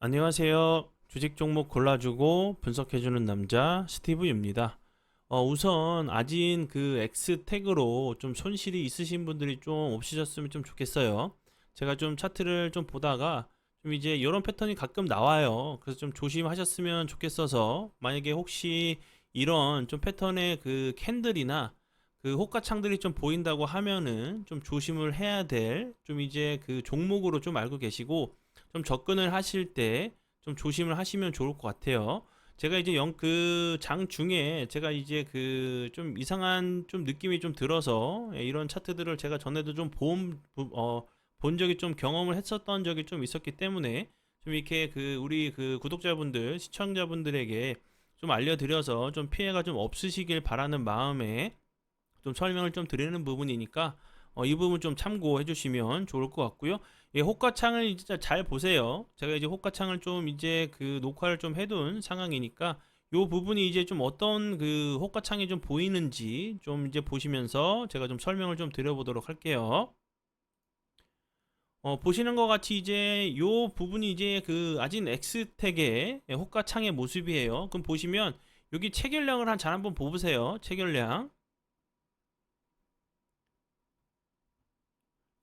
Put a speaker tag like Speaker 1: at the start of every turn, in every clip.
Speaker 1: 안녕하세요. 주식 종목 골라주고 분석해주는 남자 스티브입니다. 우선 아진 그 X택으로 좀 손실이 있으신 분들이 좀 없으셨으면 좀 좋겠어요. 제가 좀 차트를 좀 보다가 좀 이제 이런 패턴이 가끔 나와요. 그래서 좀 조심하셨으면 좋겠어서, 만약에 혹시 이런 좀 패턴의 그 캔들이나 그 호가창들이 좀 보인다고 하면은 좀 조심을 해야 될 좀 이제 그 종목으로 좀 알고 계시고, 좀 접근을 하실 때 좀 조심을 하시면 좋을 것 같아요. 제가 이제 그 장 중에 제가 이제 그 좀 이상한 좀 느낌이 좀 들어서, 이런 차트들을 제가 전에도 좀 본 적이 좀 경험을 했었던 적이 좀 있었기 때문에, 좀 이렇게 그 우리 그 구독자분들, 시청자분들에게 좀 알려드려서 좀 피해가 좀 없으시길 바라는 마음에 좀 설명을 좀 드리는 부분이니까, 이 부분 좀 참고해 주시면 좋을 것 같고요. 예, 호가창을 진짜 잘 보세요. 제가 이제 호가창을 좀 이제 그 녹화를 좀 해둔 상황이니까, 요 부분이 이제 좀 어떤 그 호가창이 좀 보이는지 좀 이제 보시면서 제가 좀 설명을 좀 드려보도록 할게요. 보시는 것 같이 이제 요 부분이 이제 그 아진 엑스텍의 호가창의 모습이에요. 그럼 보시면 여기 체결량을 잘 한번 보세요. 체결량.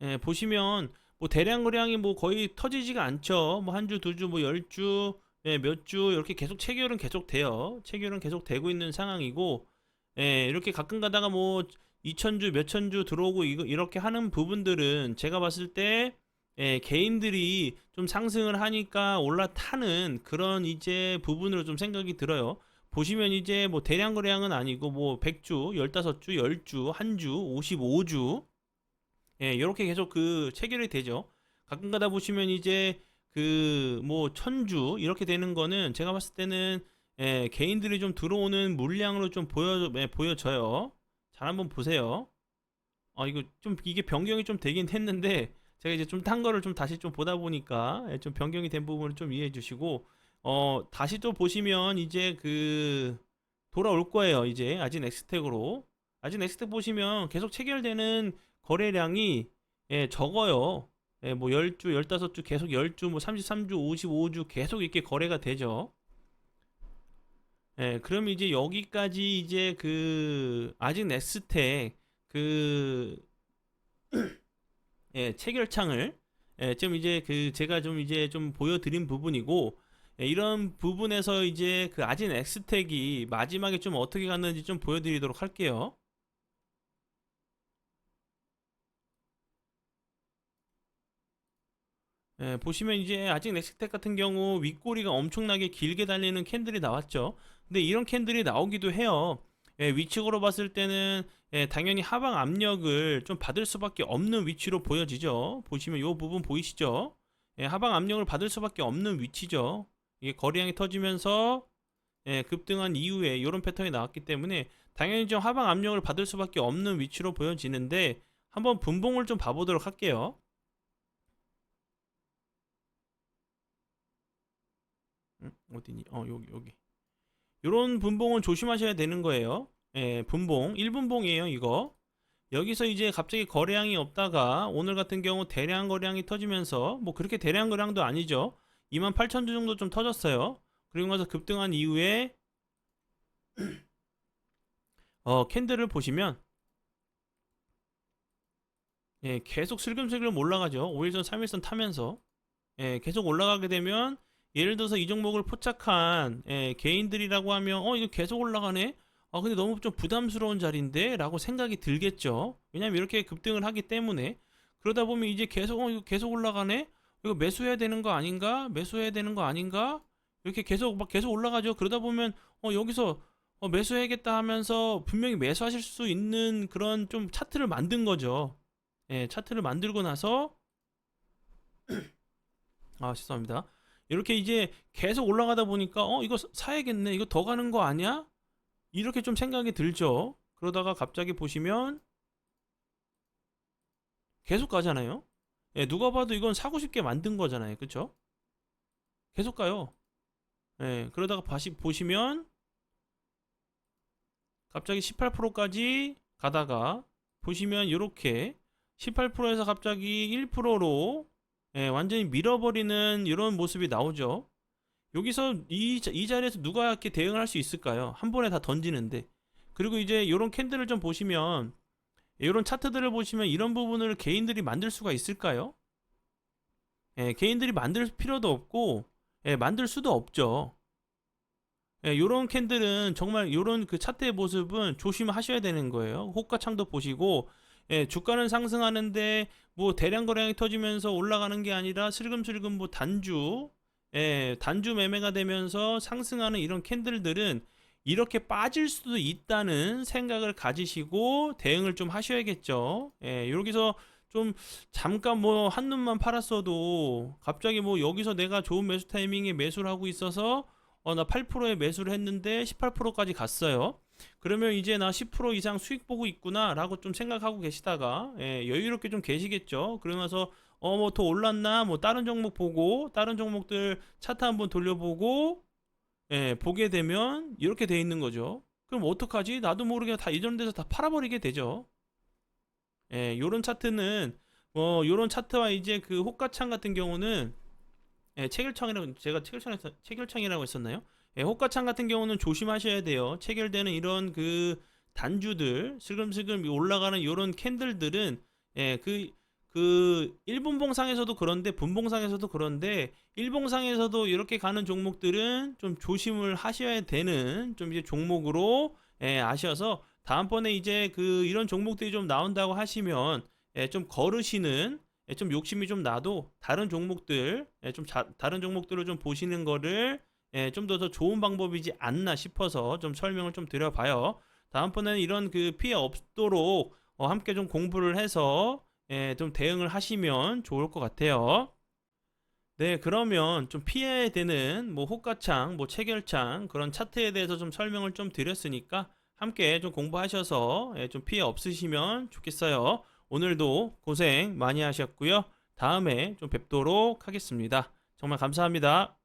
Speaker 1: 예, 보시면 뭐 대량거량이 뭐 거의 터지지가 않죠. 뭐 한 주, 두 주, 뭐 열 주, 예, 몇 주 이렇게 계속 체결은 계속 돼요. 체결은 계속 되고 있는 상황이고, 예, 이렇게 가끔 가다가 뭐 2,000주, 몇천 주 들어오고 이렇게 하는 부분들은 제가 봤을 때, 예, 개인들이 좀 상승을 하니까 올라타는 그런 이제 부분으로 좀 생각이 들어요. 보시면 이제 뭐 대량거량은 아니고 뭐 100주, 15주, 10주, 한 주, 55주, 예, 이렇게 계속 그 체결이 되죠. 가끔 가다 보시면 이제 그 뭐 천주 이렇게 되는 거는 제가 봤을 때는, 예, 개인들이 좀 들어오는 물량으로 좀 보여져요. 잘 한번 보세요. 이거 좀 이게 변경이 좀 되긴 했는데, 제가 이제 좀 딴 거를 좀 다시 좀 보다 보니까, 예, 좀 변경이 된 부분을 좀 이해해 주시고, 다시 또 보시면 이제 그 돌아올 거예요. 이제 아진 엑스텍으로. 아진 엑스텍 보시면 계속 체결되는 거래량이, 예, 적어요. 예, 뭐 10주, 15주, 계속 10주, 뭐 33주, 55주 계속 이렇게 거래가 되죠. 예, 그럼 이제 여기까지 이제 그 아진 엑스텍 그, 예, 체결창을, 예, 좀 이제 그 제가 좀 이제 좀 보여드린 부분이고, 예, 이런 부분에서 이제 그 아진 엑스텍이 마지막에 좀 어떻게 갔는지 좀 보여드리도록 할게요. 예, 보시면 이제 아직 넥스텍 같은 경우 윗꼬리가 엄청나게 길게 달리는 캔들이 나왔죠. 근데 이런 캔들이 나오기도 해요. 예, 위측으로 봤을 때는, 예, 당연히 하방 압력을 좀 받을 수밖에 없는 위치로 보여지죠. 보시면 이 부분 보이시죠? 예, 하방 압력을 받을 수밖에 없는 위치죠. 이게 거래량이 터지면서, 예, 급등한 이후에 이런 패턴이 나왔기 때문에 당연히 좀 하방 압력을 받을 수밖에 없는 위치로 보여지는데, 한번 분봉을 좀 봐보도록 할게요. 어디니? 여기. 요런 분봉은 조심하셔야 되는 거예요. 예, 분봉. 1분봉이에요, 이거. 여기서 이제 갑자기 거래량이 없다가 오늘 같은 경우 대량 거래량이 터지면서, 뭐 그렇게 대량 거래량도 아니죠. 28,000주 정도 좀 터졌어요. 그리고 나서 급등한 이후에, 캔들을 보시면, 예, 계속 슬금슬금 올라가죠. 5일선, 3일선 타면서. 예, 계속 올라가게 되면, 예를 들어서 이 종목을 포착한, 예, 개인들이라고 하면, 이거 계속 올라가네? 근데 너무 좀 부담스러운 자리인데? 라고 생각이 들겠죠. 왜냐면 이렇게 급등을 하기 때문에. 그러다 보면 이제 계속, 이거 계속 올라가네? 이거 매수해야 되는 거 아닌가? 매수해야 되는 거 아닌가? 이렇게 계속, 막 계속 올라가죠. 그러다 보면, 여기서, 매수해야겠다 하면서 분명히 매수하실 수 있는 그런 좀 차트를 만든 거죠. 예, 차트를 만들고 나서, 죄송합니다. 이렇게 이제 계속 올라가다 보니까, 이거 사야겠네. 이거 더 가는 거 아니야? 이렇게 좀 생각이 들죠. 그러다가 갑자기 보시면 계속 가잖아요. 예, 누가 봐도 이건 사고 싶게 만든 거잖아요. 그쵸? 계속 가요. 예, 그러다가 다시 보시면 갑자기 18%까지 가다가 보시면 이렇게 18%에서 갑자기 1%로, 완전히 밀어버리는 이런 모습이 나오죠. 여기서 이 자리에서 누가 이렇게 대응을 할 수 있을까요? 한 번에 다 던지는데. 그리고 이제 이런 캔들을 좀 보시면, 이런 차트들을 보시면 이런 부분을 개인들이 만들 수가 있을까요? 개인들이 만들 필요도 없고, 만들 수도 없죠. 요런 캔들은 정말 요런 그 차트의 모습은 조심하셔야 되는 거예요. 호가창도 보시고, 주가는 상승하는데 뭐 대량 거래량이 터지면서 올라가는 게 아니라 슬금슬금 뭐 단주 매매가 되면서 상승하는 이런 캔들들은 이렇게 빠질 수도 있다는 생각을 가지시고 대응을 좀 하셔야겠죠. 여기서 좀 잠깐 뭐 한눈만 팔았어도 갑자기 뭐 여기서 내가 좋은 매수 타이밍에 매수를 하고 있어서 나 8%에 매수를 했는데 18%까지 갔어요. 그러면 이제 나 10% 이상 수익 보고 있구나 라고 좀 생각하고 계시다가 여유롭게 좀 계시겠죠. 그러면서 뭐 더 올랐나 뭐 다른 종목 보고 다른 종목들 차트 한번 돌려보고 보게 되면 이렇게 돼 있는 거죠. 그럼 어떡하지? 나도 모르게 다 이전 데서 다 팔아버리게 되죠. 요런 차트는 요런 차트와 이제 그 호가창 같은 경우는 체결창이라고 제가 체결창이라고 했었나요? 호가창 같은 경우는 조심하셔야 돼요. 체결되는 이런 그 단주들 슬금슬금 올라가는 이런 캔들들은 그 일분봉상에서도 그런데 분봉상에서도 그런데 일봉상에서도 이렇게 가는 종목들은 좀 조심을 하셔야 되는 좀 이제 종목으로 아셔서 다음번에 이제 그 이런 종목들이 좀 나온다고 하시면 좀 거르시는 좀 욕심이 좀 나도 다른 종목들 다른 종목들을 좀 보시는 거를 좀 더 좋은 방법이지 않나 싶어서 좀 설명을 좀 드려봐요. 다음번에는 이런 그 피해 없도록 함께 좀 공부를 해서 좀 대응을 하시면 좋을 것 같아요. 네, 그러면 좀 피해야 되는 뭐 호가창, 뭐 체결창 그런 차트에 대해서 좀 설명을 좀 드렸으니까 함께 좀 공부하셔서 좀 피해 없으시면 좋겠어요. 오늘도 고생 많이 하셨고요. 다음에 좀 뵙도록 하겠습니다. 정말 감사합니다.